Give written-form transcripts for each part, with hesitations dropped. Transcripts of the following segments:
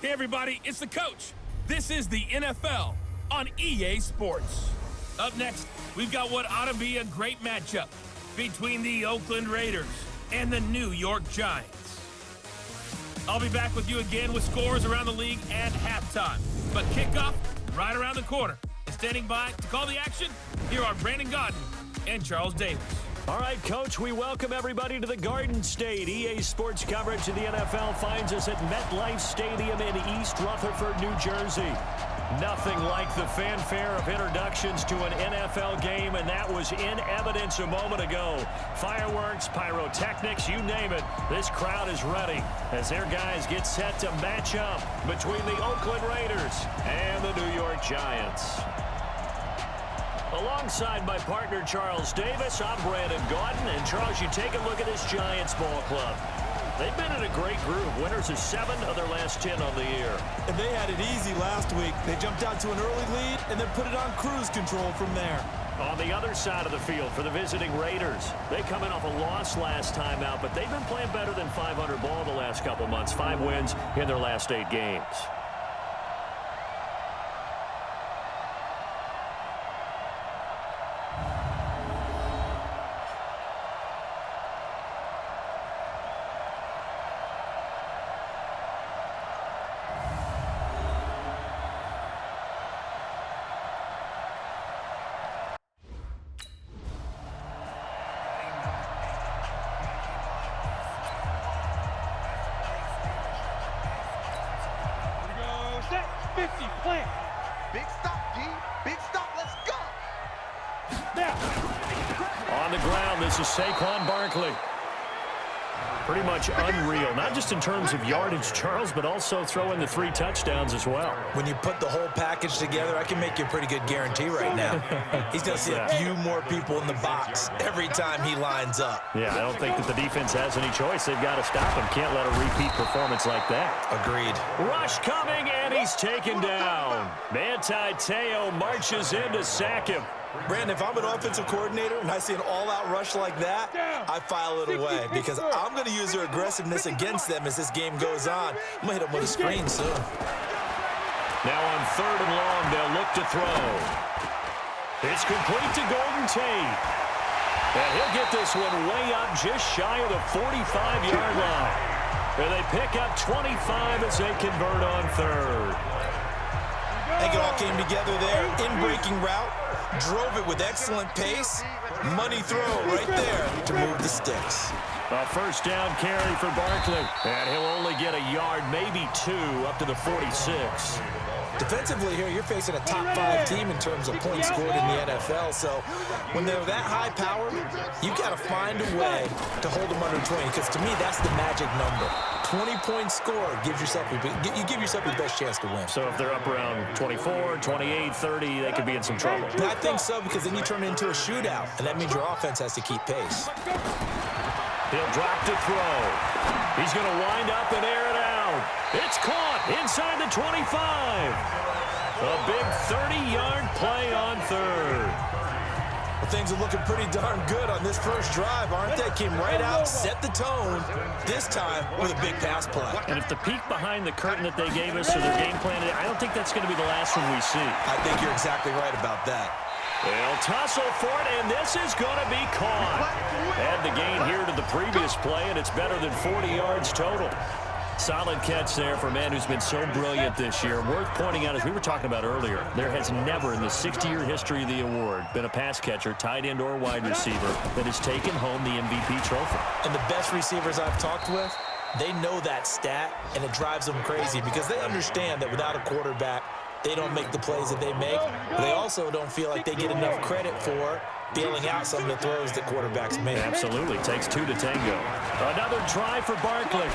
Hey everybody, it's the coach. This is the NFL on EA Sports. Up next, we've got what ought to be a great matchup between the Oakland Raiders and the New York Giants. I'll be back with you again with scores around the league at halftime. But kickoff right around the corner. And standing by to call the action, here are Brandon Godden and Charles Davis. All right, Coach, we welcome everybody to the Garden State. EA Sports coverage of the NFL finds us at MetLife Stadium in East Rutherford, New Jersey. Nothing like the fanfare of introductions to an NFL game, and that was in evidence a moment ago. Fireworks, pyrotechnics, you name it. This crowd is ready as their guys get set to match up between the Oakland Raiders and the New York Giants. Alongside my partner, Charles Davis, I'm Brandon Godden. And, Charles, you take a look at this Giants ball club. They've been in a great group. Winners of 7 of their last 10 on the year. And they had it easy last week. They jumped out to an early lead and then put it on cruise control from there. On the other side of the field for the visiting Raiders, they come in off a loss last time out, but they've been playing better than 500 ball the last couple months. 5 wins in their last 8 games. Set, 50, plant. Big stop, D. Big stop, let's go. Now. On the ground, this is Saquon Barkley. Pretty much unreal, not just in terms of yardage, Charles, but also throwing the 3 touchdowns as well. When you put the whole package together, I can make you a pretty good guarantee right now. He's going to see a few more people in the box every time he lines up. Yeah, I don't think that the defense has any choice. They've got to stop him. Can't let a repeat performance like that. Agreed. Rush coming, and he's taken down. Manti Te'o marches in to sack him. Brandon, if I'm an offensive coordinator and I see an all-out rush like that, I file it away because I'm going to use their aggressiveness against them as this game goes on. I'm going to hit them with a screen soon. Now on 3rd and long, they'll look to throw. It's complete to Golden Tate. And he'll get this one way up just shy of the 45-yard line. And they pick up 25 as they convert on 3rd. I think it all came together there. In-breaking route. Drove it with excellent pace. Money throw right there to move the sticks. A first down carry for Barkley. And he'll only get a yard, maybe 2, up to the 46. Defensively here, you're facing a top 5 team in terms of points scored in the NFL. So when they're that high powered, you've got to find a way to hold them under 20. Because to me, that's the magic number. 20 points scored gives yourself you give yourself your best chance to win. So if they're up around 24, 28, 30, they could be in some trouble. I think so, because then you turn it into a shootout, and that means your offense has to keep pace. He'll drop to throw. He's going to wind up and air it out. It's caught inside the 25. A big 30-yard play on 3rd. Well, things are looking pretty darn good on this first drive, aren't they? Came right out, set the tone, this time with a big pass play. And if the peek behind the curtain that they gave us or their game plan, I don't think that's going to be the last one we see. I think you're exactly right about that. They'll tussle for it, and this is going to be caught. Add the gain here to the previous play, and it's better than 40 yards total. Solid catch there for a man who's been so brilliant this year. Worth pointing out, as we were talking about earlier, there has never in the 60-year history of the award been a pass catcher, tight end or wide receiver that has taken home the MVP trophy. And the best receivers I've talked with, they know that stat, and it drives them crazy because they understand that without a quarterback, they don't make the plays that they make. They also don't feel like they get enough credit for bailing out some of the throws that quarterbacks make. Absolutely. Takes 2 to tango. Another try for Barkley.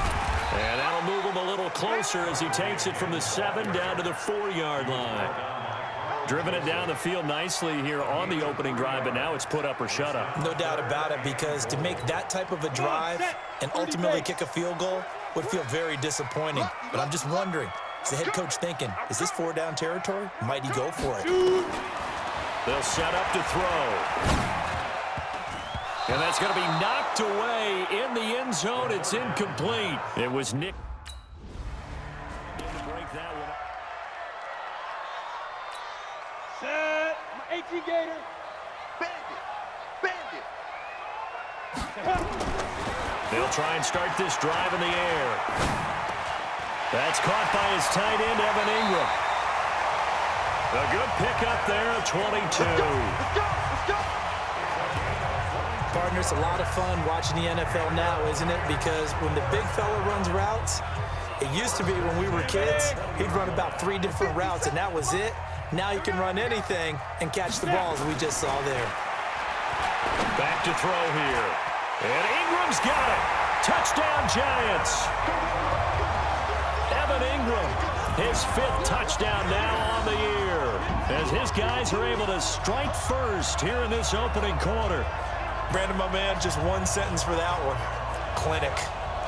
And that'll move him a little closer as he takes it from the 7 down to the 4-yard line. Driven it down the field nicely here on the opening drive, but now it's put up or shut up. No doubt about it, because to make that type of a drive and ultimately kick a field goal would feel very disappointing. But I'm just wondering, is the head coach thinking, is this 4-down territory? Might he go for it? They'll set up to throw. And that's going to be knocked away in the end zone. It's incomplete. It was Nick. that one. Set. 18 Gator. Bandit. Bandit. They'll try and start this drive in the air. That's caught by his tight end, Evan Ingram. A good pickup there, 22. Let's go. Let's go. Partner, it's a lot of fun watching the NFL now, isn't it? Because when the big fella runs routes, it used to be when we were kids, he'd run about 3 different routes, and that was it. Now you can run anything and catch the balls we just saw there. Back to throw here. And Ingram's got it. Touchdown, Giants. Evan Ingram, his 5th touchdown now on the year, as his guys are able to strike first here in this opening quarter. Brandon, my man, just one sentence for that one. Clinic.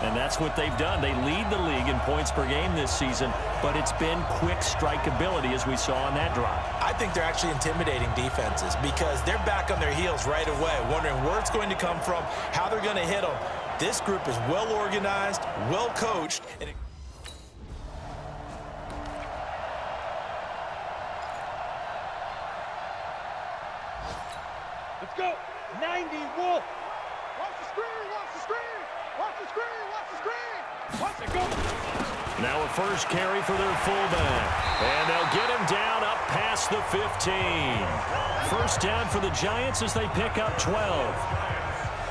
And that's what they've done. They lead the league in points per game this season, but it's been quick strikeability as we saw on that drive. I think they're actually intimidating defenses because they're back on their heels right away, wondering where it's going to come from, how they're going to hit them. This group is well organized, well coached. Let's go. 90 Wolf. Watch the screen. Watch the screen. Watch the screen. Watch the screen. Watch it go. Now a first carry for their fullback. And they'll get him down up past the 15. First down for the Giants as they pick up 12.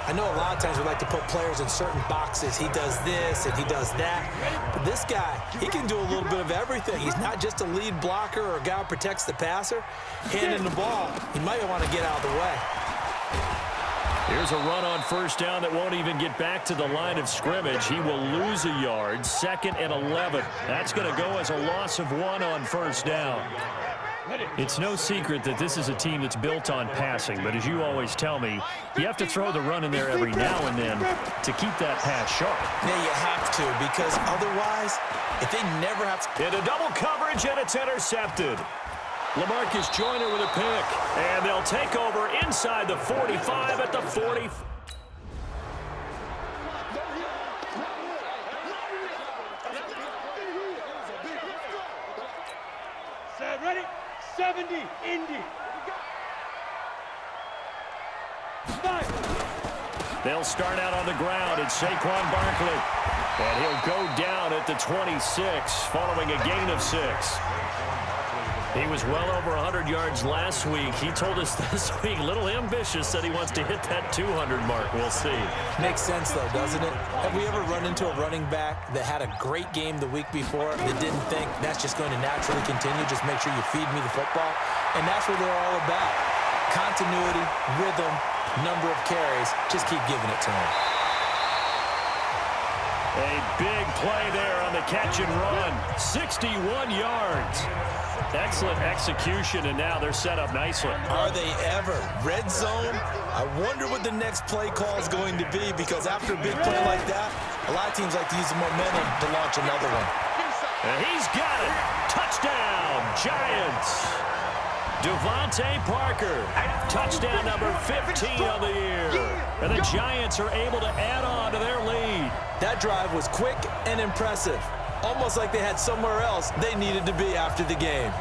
I know a lot of times we like to put players in certain boxes. He does this and he does that. But this guy, he can do a little bit of everything. He's not just a lead blocker or a guy who protects the passer. Handing the ball, he might want to get out of the way. Here's a run on first down that won't even get back to the line of scrimmage. He will lose a yard, 2nd and 11. That's going to go as a loss of 1 on first down. It's no secret that this is a team that's built on passing, but as you always tell me, you have to throw the run in there every now and then to keep that pass sharp. Yeah, you have to, because otherwise, if they never have to... Into double coverage, and it's intercepted. LaMarcus Joyner with a pick, and they'll take over inside the 45 at the 40. Set. Ready. 70. Indy. 5. They'll start out on the ground. It's Saquon Barkley. And he'll go down at the 26 following a gain of 6. He was well over 100 yards last week. He told us this week, a little ambitious, said he wants to hit that 200 mark. We'll see. Makes sense, though, doesn't it? Have we ever run into a running back that had a great game the week before that didn't think that's just going to naturally continue? Just make sure you feed me the football. And that's what they're all about. Continuity, rhythm, number of carries. Just keep giving it to him. A big play there on the catch and run. 61 yards. Excellent execution, and now they're set up nicely. Are they ever? Red zone? I wonder what the next play call is going to be, because after a big play like that, a lot of teams like to use the momentum to launch another one. And he's got it. Touchdown, Giants. Devontae Parker, touchdown number 15 on the year. And the Giants are able to add on to their lead. That drive was quick and impressive. Almost like they had somewhere else they needed to be after the game.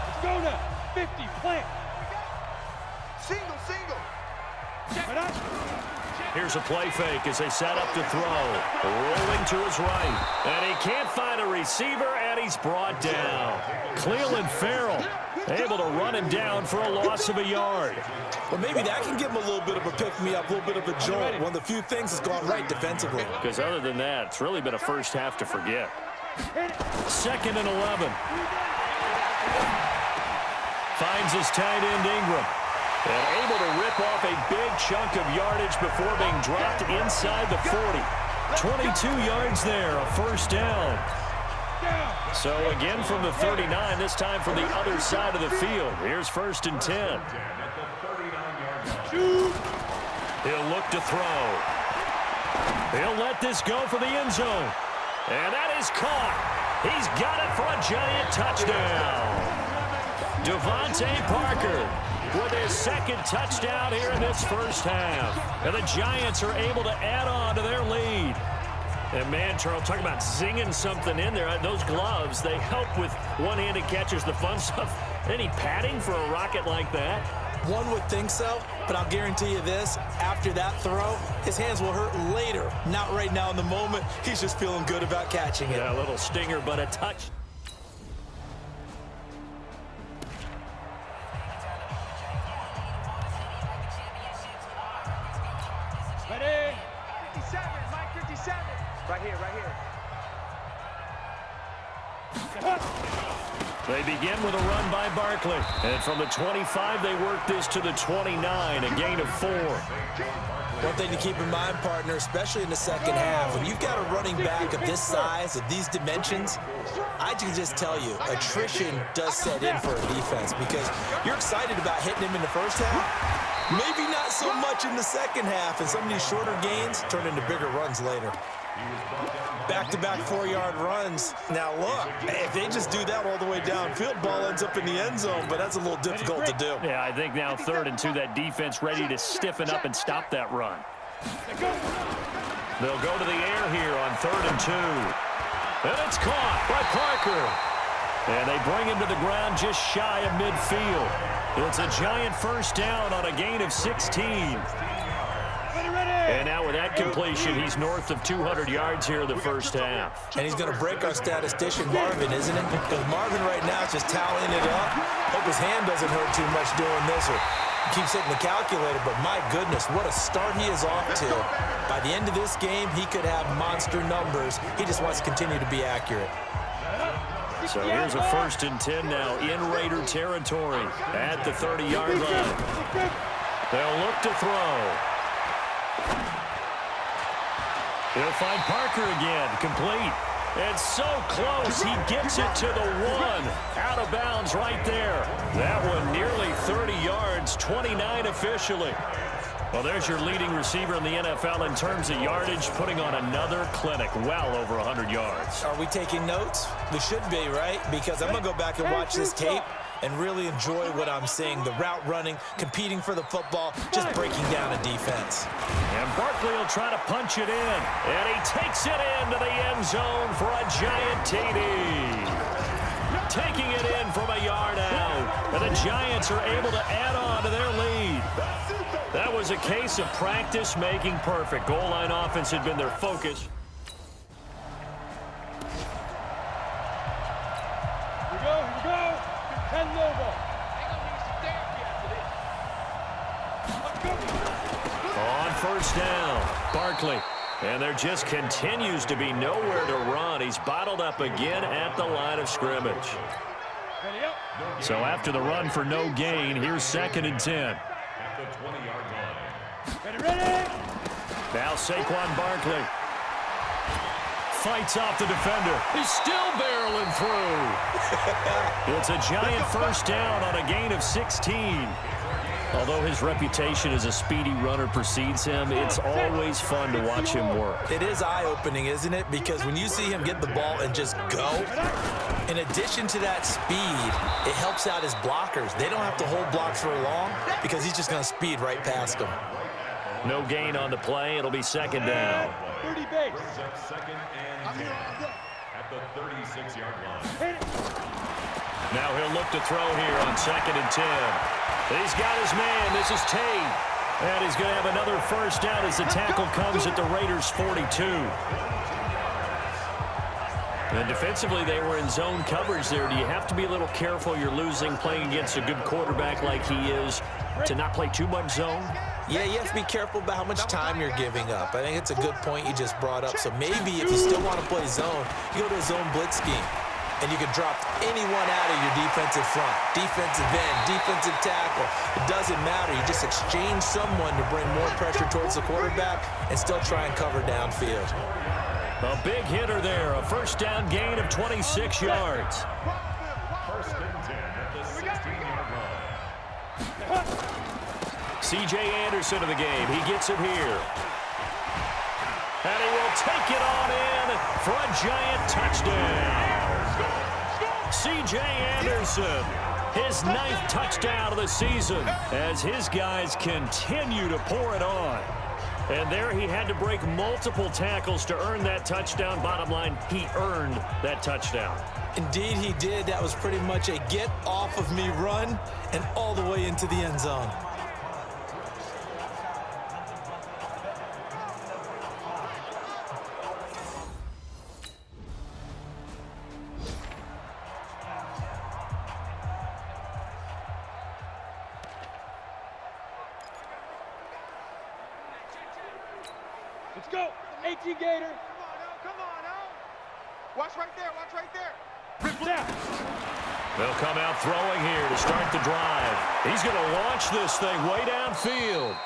Let's go now. 50. Plant. Single. Here's a play fake as they set up to throw. Rolling to his right. And he can't find a receiver, and he's brought down. Cleveland Farrell able to run him down for a loss of a yard. Well, maybe that can give him a little bit of a pick-me-up, a little bit of a jolt. One of the few things that's gone right defensively. Because other than that, it's really been a first half to forget. 2nd and 11. Finds his tight end Ingram. And able to rip off a big chunk of yardage before being dropped inside the 40. 22 yards there, a first down. So again from the 39, this time from the other side of the field. Here's 1st and 10. He'll look to throw. He'll let this go for the end zone. And that is caught. He's got it for a Giant touchdown. Devontae Parker with his second touchdown here in this first half. And the Giants are able to add on to their lead. And man, Charles, talking about zinging something in there. Those gloves, they help with one-handed catches, the fun stuff. Any padding for a rocket like that? One would think so, but I'll guarantee you this. After that throw, his hands will hurt later. Not right now in the moment. He's just feeling good about catching it. Yeah, a little stinger, but a touch. Ready? 57, Mike 57. Right here, right here. They begin with a run by Barkley. And from the 25, they work this to the 29, a gain of 4. One thing to keep in mind, partner, especially in the second half, when you've got a running back of this size, of these dimensions, I can just tell you, attrition does set in for a defense because you're excited about hitting him in the first half. Maybe not so much in the second half, and some of these shorter gains turn into bigger runs later. Back-to-back 4-yard runs. Now look, if they just do that all the way downfield, ball ends up in the end zone, but that's a little difficult to do. Yeah, I think now 3rd and 2, that defense ready to stiffen up and stop that run. They'll go to the air here on 3rd and 2. And it's caught by Parker. And they bring him to the ground just shy of midfield. It's a Giant first down on a gain of 16. And now with that completion, he's north of 200 yards here in the first half. And he's going to break our statistician, Marvin, isn't it? Because Marvin right now is just tallying it up. Hope his hand doesn't hurt too much doing this or keeps hitting the calculator. But my goodness, what a start he is off to. By the end of this game, he could have monster numbers. He just wants to continue to be accurate. So here's a 1st and 10 now in Raider territory at the 30-yard line. They'll look to throw. He'll find Parker again, complete. And so close, he gets it to the 1. Out of bounds right there. That one nearly 30 yards, 29 officially. Well, there's your leading receiver in the NFL in terms of yardage, putting on another clinic, well over 100 yards. Are we taking notes? We should be, right? Because I'm going to go back and watch this tape and really enjoy what I'm seeing. The route running, competing for the football, just breaking down a defense. And Barkley will try to punch it in. And he takes it into the end zone for a Giant TD. Taking it in from a yard out. And the Giants are able to add on to their lead. That was a case of practice making perfect. Goal line offense had been their focus. Here we go. 10 Lobo. On first down, Barkley. And there just continues to be nowhere to run. He's bottled up again at the line of scrimmage. So after the run for no gain, here's 2nd and 10. Ready? Now Saquon Barkley fights off the defender. He's still barreling through. It's a Giant first down on a gain of 16. Although his reputation as a speedy runner precedes him, it's always fun to watch him work. It is eye-opening, isn't it? Because when you see him get the ball and just go, in addition to that speed, it helps out his blockers. They don't have to hold blocks for long because he's just going to speed right past them. No gain on the play. It'll be 2nd down. 30 base. 2nd and 10 at the 36-yard line. Now he'll look to throw here on 2nd and 10. He's got his man. This is Tate. And he's going to have another first down as the tackle comes at the Raiders' 42. And defensively, they were in zone coverage there. Do you have to be a little careful? You're losing playing against a good quarterback like he is to not play too much zone? Yeah, you have to be careful about how much time you're giving up. I think it's a good point you just brought up. So maybe if you still want to play zone, you go to a zone blitz scheme. And you can drop anyone out of your defensive front, defensive end, defensive tackle. It doesn't matter. You just exchange someone to bring more pressure towards the quarterback and still try and cover downfield. A big hitter there. A first down gain of 26 yards. 1st and 10 at the 16-yard line. C.J. Anderson of the game. He gets it here. And he will take it on in for a Giant touchdown. C.J. Anderson, his 9th touchdown of the season as his guys continue to pour it on. And there he had to break multiple tackles to earn that touchdown. Bottom line, he earned that touchdown. Indeed he did. That was pretty much a get-off-of-me run and all the way into the end zone. Let's go. 18 Gator. Come on now. Watch right there. Watch right there. Down. They'll come out throwing here to start the drive. He's going to launch this thing way downfield.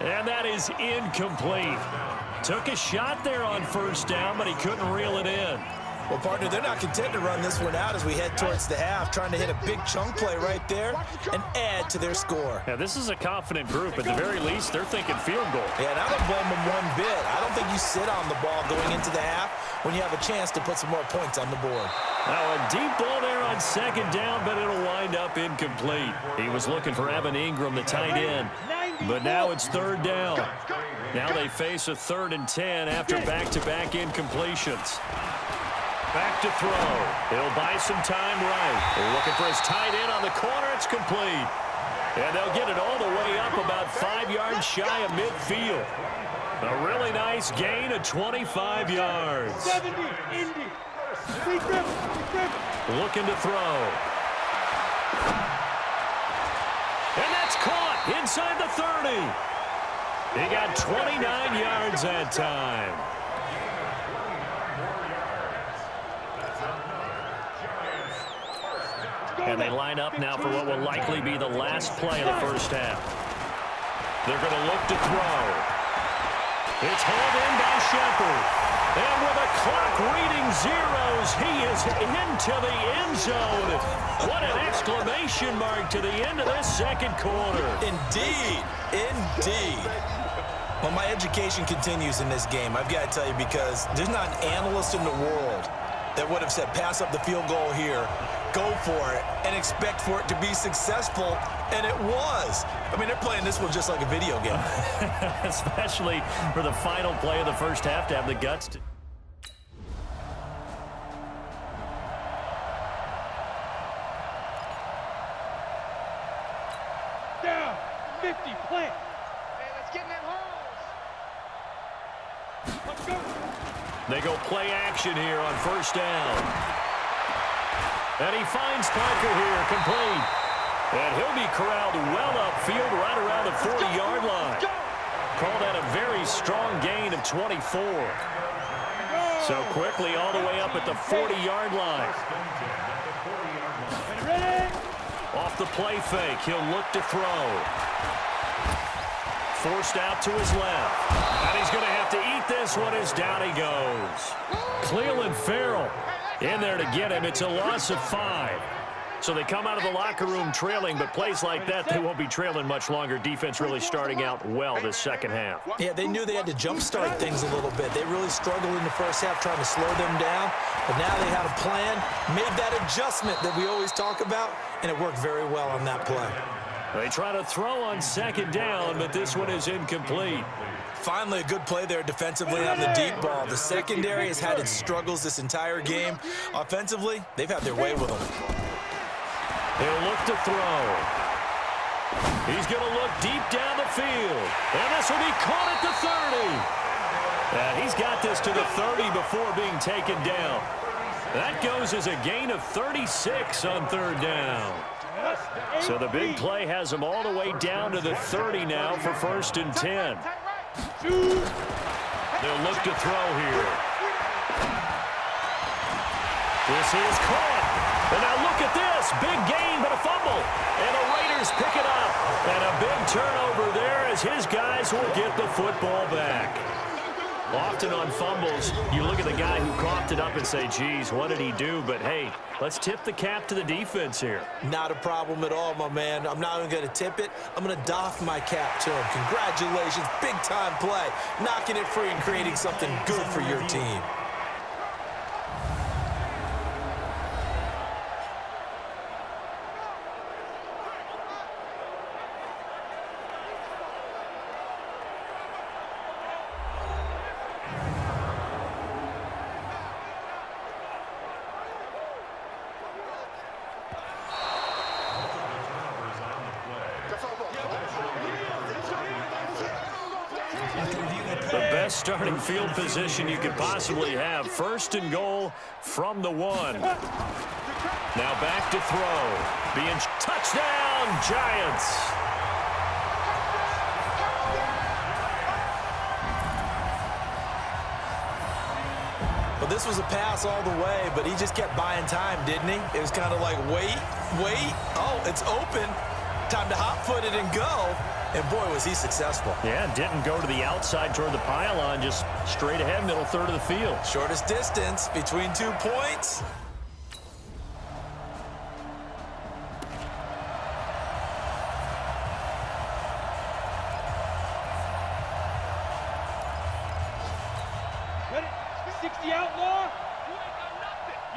And that is incomplete. Took a shot there on first down, but he couldn't reel it in. Well, partner, they're not content to run this one out as we head towards the half, trying to hit a big chunk play right there and add to their score. Yeah, this is a confident group. At the very least, they're thinking field goal. Yeah, and I don't blame them one bit. I don't think you sit on the ball going into the half when you have a chance to put some more points on the board. Now, a deep ball there on second down, but it'll wind up incomplete. He was looking for Evan Ingram, the tight end, but now it's third down. Now they face a 3rd and 10 after back-to-back incompletions. Back to throw. He'll buy some time right. They're looking for his tight end on the corner. It's complete. And they'll get it all the way up about 5 yards shy of midfield. A really nice gain of 25 yards. 70, Indy. Looking to throw. And that's caught inside the 30. He got 29 yards that time. And they line up now for what will likely be the last play of the first half. They're going to look to throw. It's hauled in by Shepard. And with the clock reading zeros, he is into the end zone. What an exclamation mark to the end of this second quarter. Indeed. Indeed. Well, my education continues in this game, I've got to tell you, because there's not an analyst in the world that would have said pass up the field goal here, go for it, and expect for it to be successful, and it was. I mean, they're playing this one just like a video game. Especially for the final play of the first half to have the guts to... Down. 50, plant. Hey, let's get in that holes. Let's go. They go play action here on first down. And he finds Parker here, complete. And he'll be corralled well upfield right around the 40-yard line. Call that a very strong gain of 24. So quickly all the way up at the 40-yard line. Ready? Off the play fake, he'll look to throw. Forced out to his left. And he's going to have to eat this one as down he goes. Cleveland Farrell in there to get him. It's a loss of 5. So they come out of the locker room trailing, but plays like that, they won't be trailing much longer. Defense really starting out well this second half. Yeah, they knew they had to jumpstart things a little bit. They really struggled in the first half trying to slow them down, but now they had a plan, made that adjustment that we always talk about, and it worked very well on that play. They try to throw on second down, but this one is incomplete. Finally, a good play there defensively on the deep ball. The secondary has had its struggles this entire game. Offensively, they've had their way with them. He'll look to throw. He's going to look deep down the field. And this will be caught at the 30. And he's got this to the 30 before being taken down. That goes as a gain of 36 on third down. So the big play has him all the way down to the 30 now for 1st and 10. They'll look to throw here. This is caught. And now look at this. Big gain, but a fumble. And the Raiders pick it up. And a big turnover there as his guys will get the football back. Often on fumbles, you look at the guy who coughed it up and say, geez, what did he do? But, hey, let's tip the cap to the defense here. Not a problem at all, my man. I'm not even going to tip it. I'm going to doff my cap to him. Congratulations. Big-time play. Knocking it free and creating something good for your team. best starting field position you could possibly have. 1st and goal from the 1. Now back to throw. Being touchdown, Giants. Well, this was a pass all the way, but he just kept buying time, didn't he? It was kind of like, wait. Oh, it's open. Time to hot-foot it and go. And, boy, was he successful. Yeah, didn't go to the outside toward the pylon, just straight ahead, middle third of the field. Shortest distance between 2 points. Ready? 60 outlaw.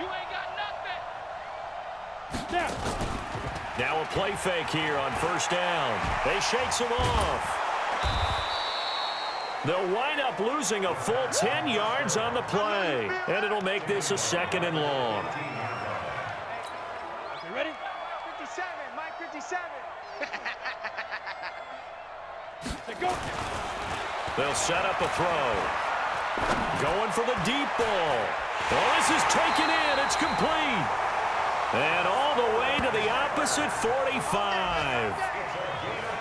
You ain't got nothing. Snap. Now a play fake here on 1st down. They shakes him off. They'll wind up losing a full 10 yards on the play. And it'll make this a 2nd and long. You ready? 57, Mike 57. Say go. They'll set up a throw. Going for the deep ball. Oh, this is taken in. It's complete. And all the way to the opposite 45.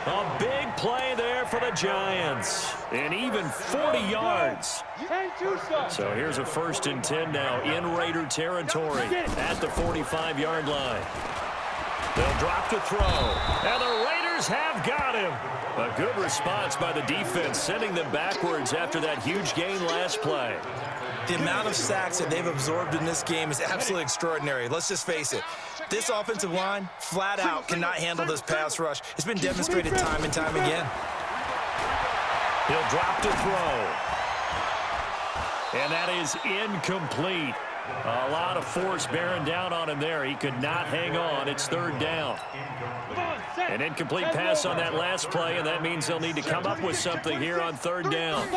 A big play there for the Giants. And even 40 yards. 10-2 stop. So here's a 1st and 10 now in Raider territory at the 45-yard line. They'll drop to throw. And the Raiders have got him. A good response by the defense, sending them backwards after that huge gain last play. The amount of sacks that they've absorbed in this game is absolutely extraordinary. Let's just face it. This offensive line, flat out, cannot handle this pass rush. It's been demonstrated time and time again. He'll drop to throw. And that is incomplete. A lot of force bearing down on him there. He could not hang on. It's 3rd down. An incomplete pass on that last play, and that means they'll need to come up with something here on 3rd down.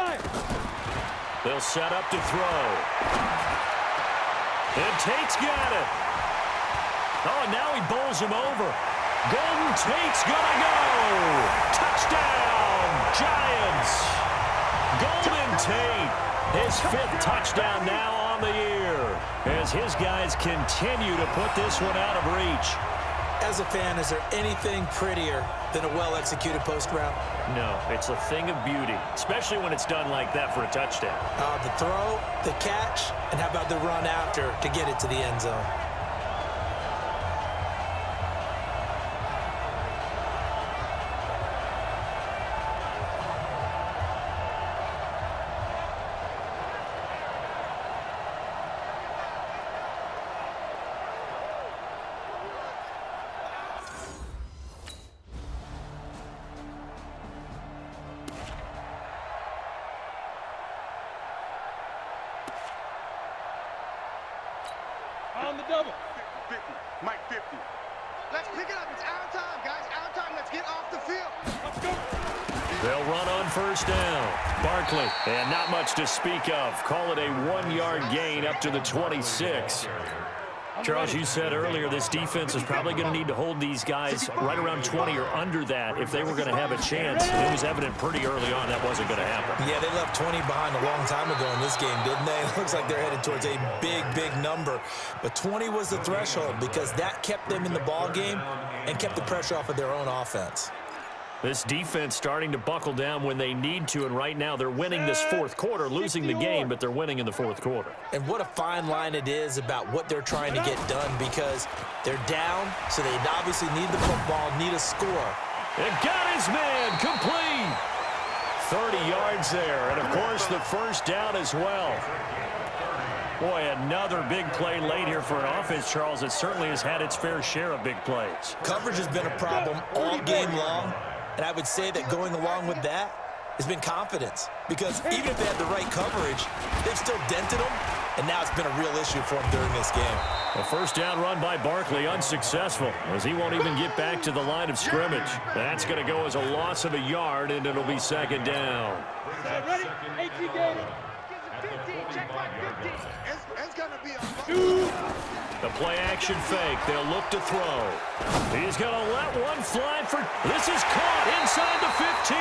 They'll set up to throw. And Tate's got it. Oh, and now he bowls him over. Golden Tate's gonna go. Touchdown, Giants. Golden Tate, his 5th touchdown now on the year, as his guys continue to put this one out of reach. As a fan, is there anything prettier than a well-executed post route? No, it's a thing of beauty, especially when it's done like that for a touchdown. The throw, the catch, and how about the run after to get it to the end zone? On the double. 50, Mike 50. Let's pick it up. It's our time, guys. Our time. Let's get off the field. Let's go. They'll run on 1st down. Barkley, and not much to speak of. Call it a 1-yard gain up to the 26. Charles, you said earlier this defense is probably going to need to hold these guys right around 20 or under that if they were going to have a chance. It was evident pretty early on that wasn't going to happen. Yeah, they left 20 behind a long time ago in this game, didn't they? It looks like they're headed towards a big number. But 20 was the threshold because that kept them in the ball game and kept the pressure off of their own offense. This defense starting to buckle down when they need to, and right now they're winning this 4th quarter, losing the game, but they're winning in the 4th quarter. And what a fine line it is about what they're trying to get done because they're down, so they obviously need the football, need a score. And got his man complete. 30 yards there, and of course the 1st down as well. Boy, another big play late here for an offense, Charles, that certainly has had its fair share of big plays. Coverage has been a problem all game long. And I would say that going along with that has been confidence. Because even if they had the right coverage, they've still dented them. And now it's been a real issue for them during this game. A 1st down run by Barkley, unsuccessful, as he won't even get back to the line of scrimmage. That's going to go as a loss of a yard, and it'll be 2nd down. Ready? 18 Gator. It's going to be a... The play action fake. They'll look to throw. He's going to let one fly for... This is caught inside the 15.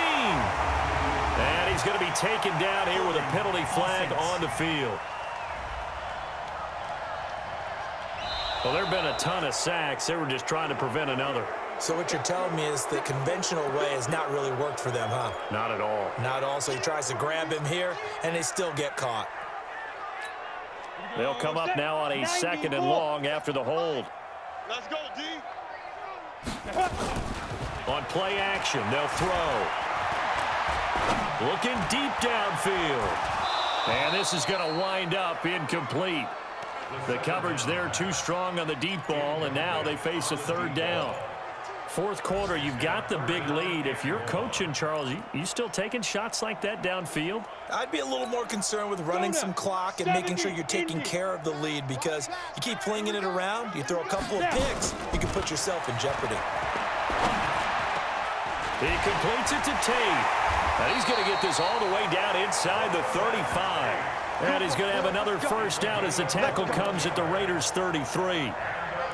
And he's going to be taken down here with a penalty flag on the field. Well, there have been a ton of sacks. They were just trying to prevent another. So what you're telling me is the conventional way has not really worked for them, huh? Not at all. Not at all. So he tries to grab him here, and they still get caught. They'll come up now on a 2nd and long after the hold. Let's go, D. On play action, they'll throw. Looking deep downfield. And this is going to wind up incomplete. The coverage there too strong on the deep ball, and now they face a 3rd down. 4th quarter, you've got the big lead. If you're coaching, Charles, you still taking shots like that downfield? I'd be a little more concerned with running some clock and making sure you're taking care of the lead, because you keep flinging it around, you throw a couple of picks, you can put yourself in jeopardy. He completes it to Tate. And he's going to get this all the way down inside the 35. And he's going to have another 1st down as the tackle comes at the Raiders' 33.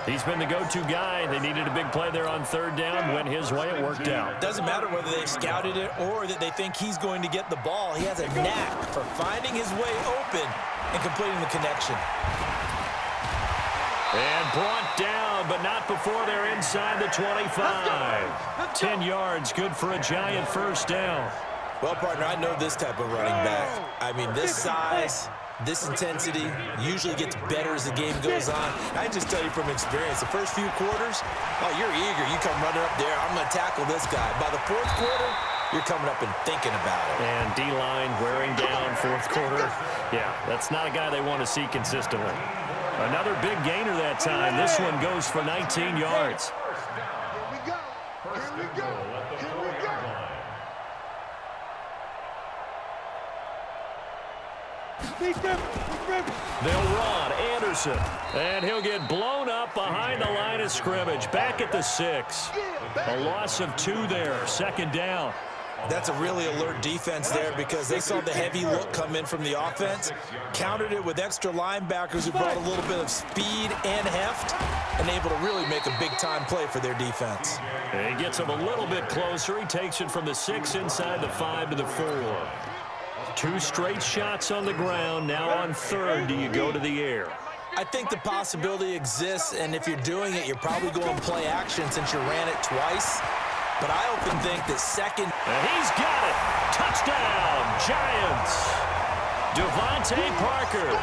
He's been the go-to guy. They needed a big play there on 3rd down. Went his way. It worked out. Doesn't matter whether they've scouted it or that they think he's going to get the ball. He has a knack for finding his way open and completing the connection. And brought down, but not before they're inside the 25. 10 yards, good for a Giant 1st down. Well, partner, I know this type of running back. I mean, this size, this intensity usually gets better as the game goes on. I just tell you from experience, the first few quarters, oh, you're eager. You come running up there, I'm going to tackle this guy. By the 4th quarter, you're coming up and thinking about it. And D-line wearing down 4th quarter. Yeah, that's not a guy they want to see consistently. Another big gainer that time. This one goes for 19 yards. Here we go. Here we go. Here we go. They'll run Anderson, and he'll get blown up behind the line of scrimmage. Back at the 6. A loss of 2 there. 2nd down. That's a really alert defense there, because they saw the heavy look come in from the offense, countered it with extra linebackers who brought a little bit of speed and heft, and able to really make a big-time play for their defense. And he gets him a little bit closer. He takes it from the 6 inside the 5 to the 4. 2 straight shots on the ground. Now on 3rd, do you go to the air? I think the possibility exists, and if you're doing it, you're probably going play action since you ran it twice. But I often think that 2nd... And he's got it. Touchdown, Giants. Devontae Parker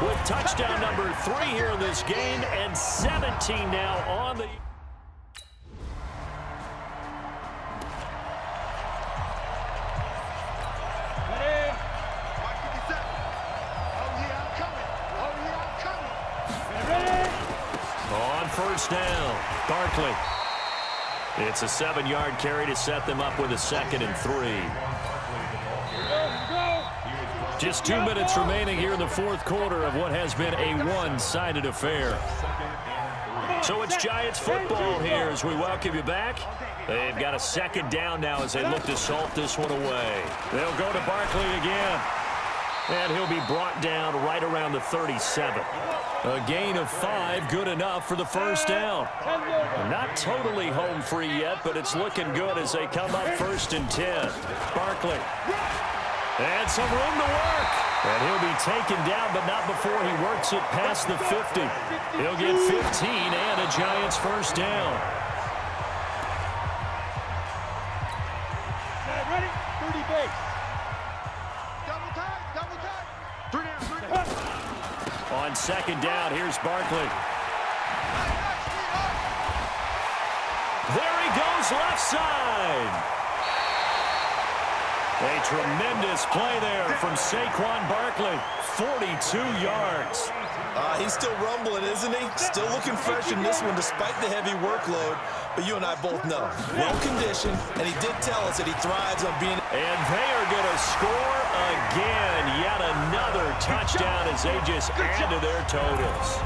with touchdown number 3 here in this game, and 17 now on the... On 1st down, Barkley. It's a 7-yard carry to set them up with a 2nd and 3. Just 2 minutes remaining here in the 4th quarter of what has been a one-sided affair. So it's Giants football here as we welcome you back. They've got a 2nd down now as they look to salt this one away. They'll go to Barkley again. And he'll be brought down right around the 37. A gain of 5, good enough for the 1st down. Not totally home free yet, but it's looking good as they come up 1st and 10. Barkley. And some room to work. And he'll be taken down, but not before he works it past the 50. He'll get 15 and a Giants 1st down. Ready? 30 base. Double time. 3 down. On 2nd down, here's Barkley. There he goes, left side. A tremendous play there from Saquon Barkley. 42 yards. He's still rumbling, isn't he? Still looking fresh in this one despite the heavy workload. But you and I both know, well-conditioned, and he did tell us that he thrives on being... And they are going to score again. Yet another touchdown as they just add to their totals.